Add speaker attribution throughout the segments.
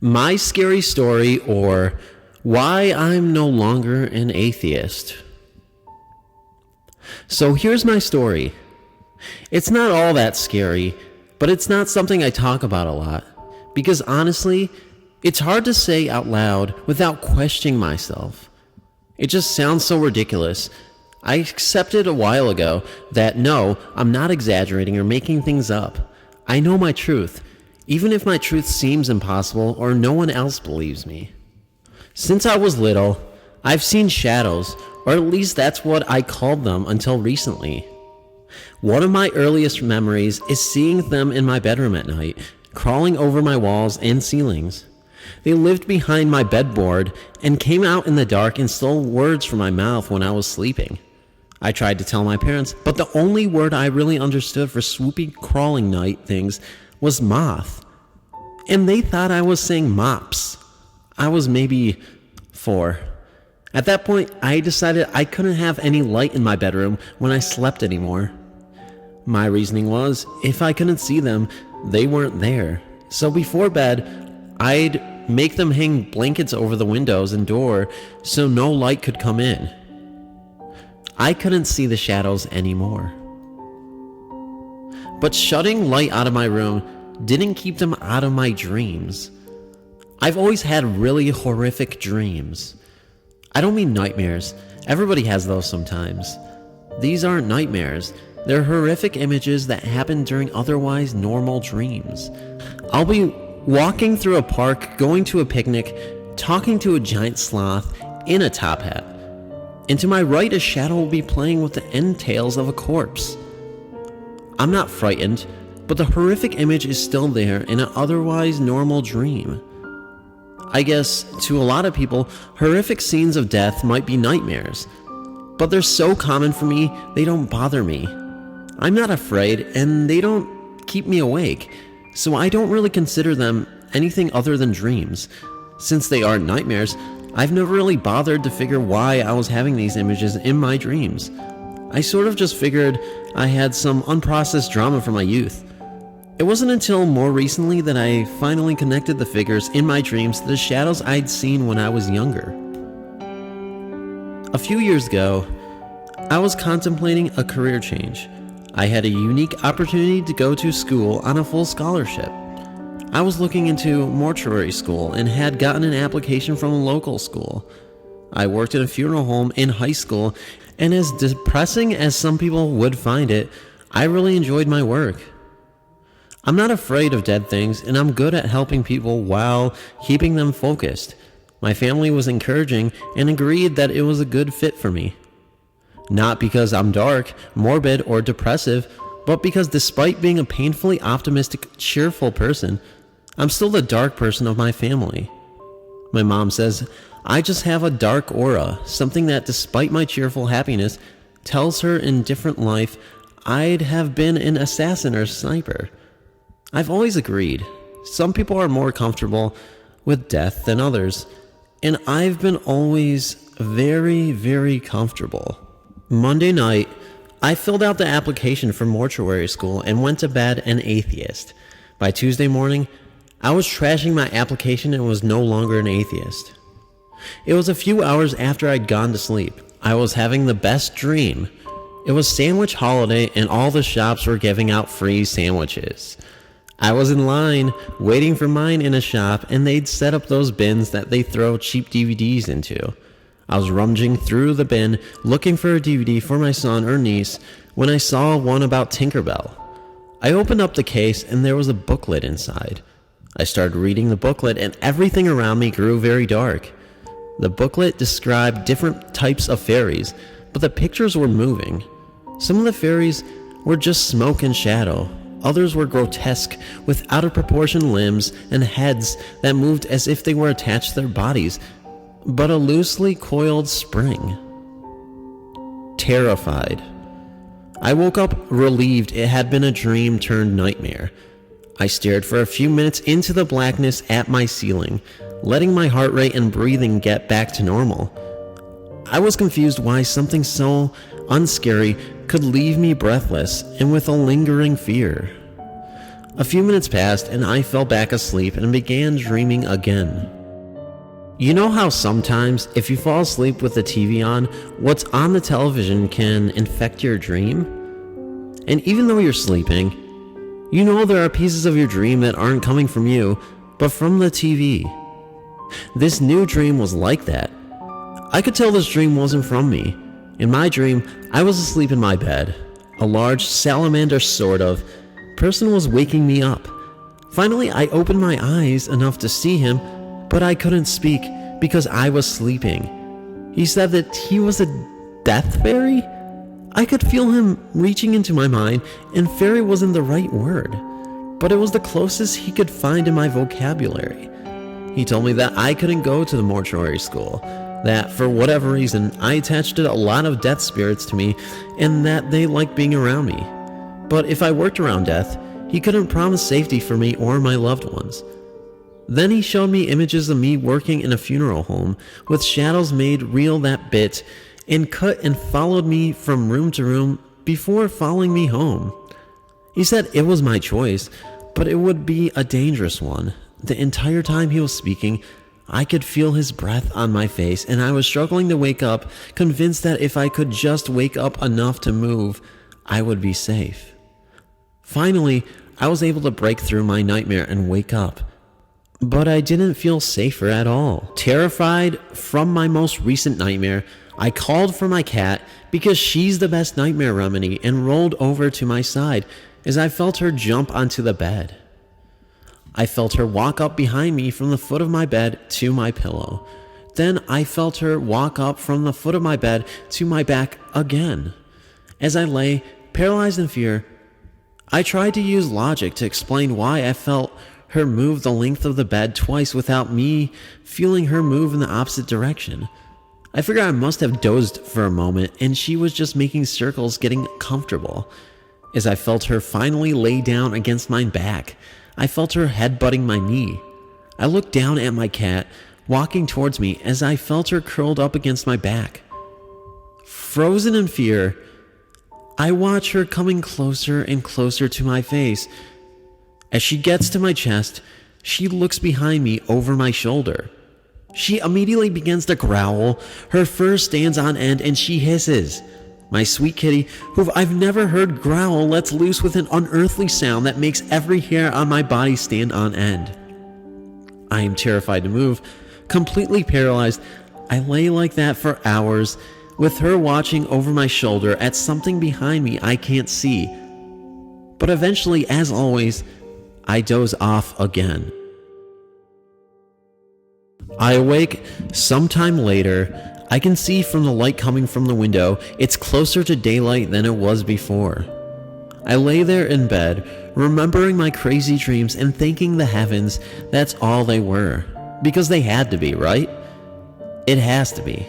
Speaker 1: My scary story, or why I'm no longer an atheist. So here's my story. It's not all that scary, but it's not something I talk about a lot, because honestly, it's hard to say out loud without questioning myself. It just sounds so ridiculous. I accepted a while ago that no, I'm not exaggerating or making things up. I know my truth, even if my truth seems impossible or no one else believes me. Since I was little, I've seen shadows, or at least that's what I called them until recently. One of my earliest memories is seeing them in my bedroom at night, crawling over my walls and ceilings. They lived behind my bedboard and came out in the dark and stole words from my mouth when I was sleeping. I tried to tell my parents, but the only word I really understood for swoopy crawling night things was moth. And they thought I was saying mops. I was maybe 4. At that point, I decided I couldn't have any light in my bedroom when I slept anymore. My reasoning was, if I couldn't see them, they weren't there. So before bed, I'd make them hang blankets over the windows and door so no light could come in. I couldn't see the shadows anymore. But shutting light out of my room didn't keep them out of my dreams. I've always had really horrific dreams. I don't mean nightmares. Everybody has those sometimes. These aren't nightmares. They're horrific images that happen during otherwise normal dreams. I'll be walking through a park, going to a picnic, talking to a giant sloth in a top hat. And to my right, a shadow will be playing with the entrails of a corpse. I'm not frightened, but the horrific image is still there in an otherwise normal dream. I guess, to a lot of people, horrific scenes of death might be nightmares, but they're so common for me, they don't bother me. I'm not afraid, and they don't keep me awake, so I don't really consider them anything other than dreams. Since they aren't nightmares, I've never really bothered to figure why I was having these images in my dreams. I sort of just figured I had some unprocessed drama from my youth. It wasn't until more recently that I finally connected the figures in my dreams to the shadows I'd seen when I was younger. A few years ago, I was contemplating a career change. I had a unique opportunity to go to school on a full scholarship. I was looking into mortuary school and had gotten an application from a local school. I worked in a funeral home in high school, and as depressing as some people would find it, I really enjoyed my work. I'm not afraid of dead things, and I'm good at helping people while keeping them focused. My family was encouraging and agreed that it was a good fit for me. Not because I'm dark, morbid, or depressive, but because despite being a painfully optimistic, cheerful person, I'm still the dark person of my family. My mom says, I just have a dark aura, something that despite my cheerful happiness, tells her in different life I'd have been an assassin or sniper. I've always agreed. Some people are more comfortable with death than others, and I've been always very, very comfortable. Monday night, I filled out the application for mortuary school and went to bed an atheist. By Tuesday morning, I was trashing my application and was no longer an atheist. It was a few hours after I'd gone to sleep. I was having the best dream. It was sandwich holiday and all the shops were giving out free sandwiches. I was in line waiting for mine in a shop, and they'd set up those bins that they throw cheap DVDs into. I was rummaging through the bin looking for a DVD for my son or niece when I saw one about Tinkerbell. I opened up the case and there was a booklet inside. I started reading the booklet and everything around me grew very dark. The booklet described different types of fairies, but the pictures were moving. Some of the fairies were just smoke and shadow. Others were grotesque, with out-of-proportion limbs and heads that moved as if they were attached to their bodies, but a loosely coiled spring. Terrified. I woke up relieved it had been a dream turned nightmare. I stared for a few minutes into the blackness at my ceiling, letting my heart rate and breathing get back to normal. I was confused why something so unscary could leave me breathless and with a lingering fear. A few minutes passed and I fell back asleep and began dreaming again. You know how sometimes if you fall asleep with the TV on, what's on the television can infect your dream? And even though you're sleeping, you know there are pieces of your dream that aren't coming from you, but from the TV. This new dream was like that. I could tell this dream wasn't from me. In my dream, I was asleep in my bed. A large salamander sort of person was waking me up. Finally, I opened my eyes enough to see him, but I couldn't speak because I was sleeping. He said that he was a death fairy? I could feel him reaching into my mind, and fairy wasn't the right word, but it was the closest he could find in my vocabulary. He told me that I couldn't go to the mortuary school, that for whatever reason I attached a lot of death spirits to me, and that they liked being around me. But if I worked around death, he couldn't promise safety for me or my loved ones. Then he showed me images of me working in a funeral home, with shadows made real that bit, and cut and followed me from room to room before following me home. He said it was my choice, but it would be a dangerous one. The entire time he was speaking, I could feel his breath on my face, and I was struggling to wake up, convinced that if I could just wake up enough to move, I would be safe. Finally, I was able to break through my nightmare and wake up. But I didn't feel safer at all. Terrified from my most recent nightmare, I called for my cat because she's the best nightmare remedy and rolled over to my side as I felt her jump onto the bed. I felt her walk up behind me from the foot of my bed to my pillow. Then I felt her walk up from the foot of my bed to my back again. As I lay, paralyzed in fear, I tried to use logic to explain why I felt her move the length of the bed twice without me feeling her move in the opposite direction. I figured I must have dozed for a moment and she was just making circles getting comfortable. As I felt her finally lay down against my back, I felt her head butting my knee. I looked down at my cat, walking towards me as I felt her curled up against my back. Frozen in fear, I watch her coming closer and closer to my face. As she gets to my chest, she looks behind me over my shoulder. She immediately begins to growl, her fur stands on end, and she hisses. My sweet kitty, who I've never heard growl, lets loose with an unearthly sound that makes every hair on my body stand on end. I am terrified to move. Completely paralyzed, I lay like that for hours, with her watching over my shoulder at something behind me I can't see. But eventually, as always, I doze off again. I awake sometime later. I can see from the light coming from the window, it's closer to daylight than it was before. I lay there in bed, remembering my crazy dreams and thanking the heavens that's all they were. Because they had to be, right? It has to be.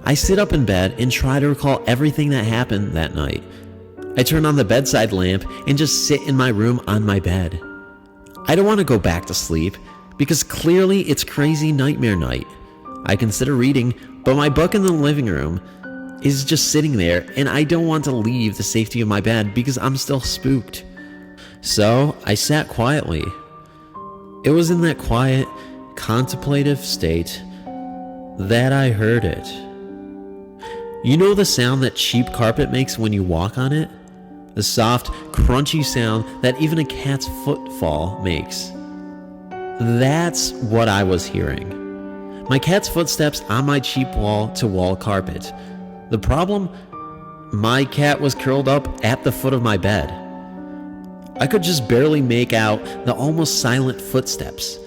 Speaker 1: I sit up in bed and try to recall everything that happened that night. I turn on the bedside lamp and just sit in my room on my bed. I don't want to go back to sleep because clearly it's crazy nightmare night. I consider reading, but my book in the living room is just sitting there and I don't want to leave the safety of my bed because I'm still spooked. So I sat quietly. It was in that quiet, contemplative state that I heard it. You know the sound that cheap carpet makes when you walk on it? The soft, crunchy sound that even a cat's footfall makes. That's what I was hearing. My cat's footsteps on my cheap wall-to-wall carpet. The problem? My cat was curled up at the foot of my bed. I could just barely make out the almost silent footsteps.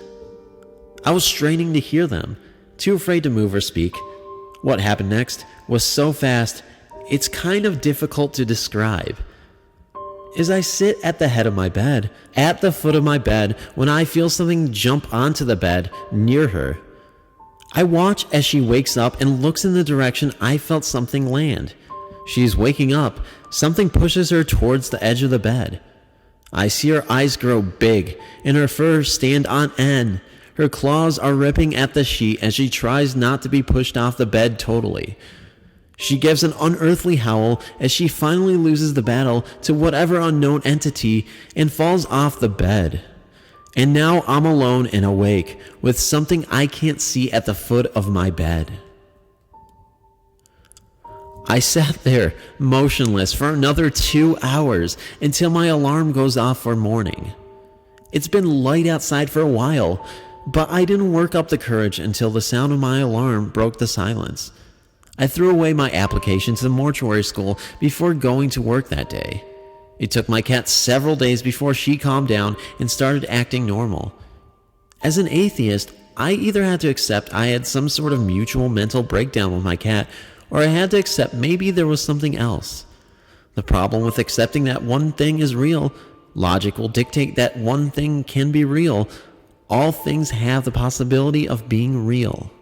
Speaker 1: I was straining to hear them, too afraid to move or speak. What happened next was so fast, it's kind of difficult to describe. As I sit at the head of my bed, at the foot of my bed, when I feel something jump onto the bed near her. I watch as she wakes up and looks in the direction I felt something land. She's waking up. Something pushes her towards the edge of the bed. I see her eyes grow big and her fur stand on end. Her claws are ripping at the sheet as she tries not to be pushed off the bed totally. She gives an unearthly howl as she finally loses the battle to whatever unknown entity and falls off the bed. And now I'm alone and awake with something I can't see at the foot of my bed. I sat there, motionless, for another 2 hours until my alarm goes off for morning. It's been light outside for a while, but I didn't work up the courage until the sound of my alarm broke the silence. I threw away my application to the mortuary school before going to work that day. It took my cat several days before she calmed down and started acting normal. As an atheist, I either had to accept I had some sort of mutual mental breakdown with my cat, or I had to accept maybe there was something else. The problem with accepting that one thing is real, logic will dictate that one thing can be real. All things have the possibility of being real.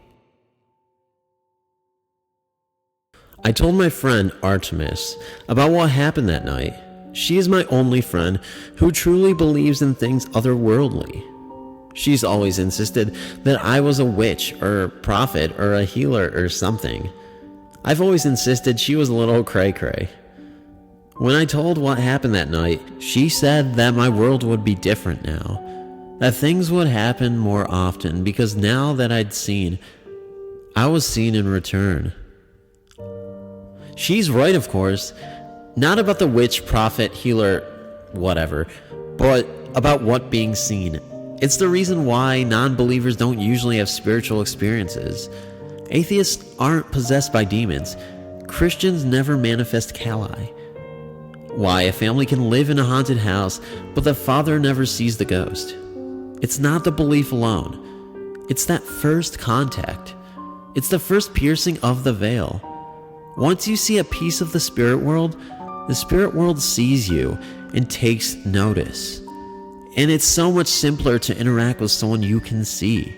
Speaker 1: I told my friend Artemis about what happened that night. She is my only friend who truly believes in things otherworldly. She's always insisted that I was a witch or prophet or a healer or something. I've always insisted she was a little cray-cray. When I told what happened that night, she said that my world would be different now, that things would happen more often because now that I'd seen, I was seen in return. She's right, of course, not about the witch, prophet, healer, whatever, but about what being seen. It's the reason why non-believers don't usually have spiritual experiences. Atheists aren't possessed by demons. Christians never manifest Kali. Why a family can live in a haunted house, but the father never sees the ghost. It's not the belief alone. It's that first contact. It's the first piercing of the veil. Once you see a piece of the spirit world sees you and takes notice. And it's so much simpler to interact with someone you can see.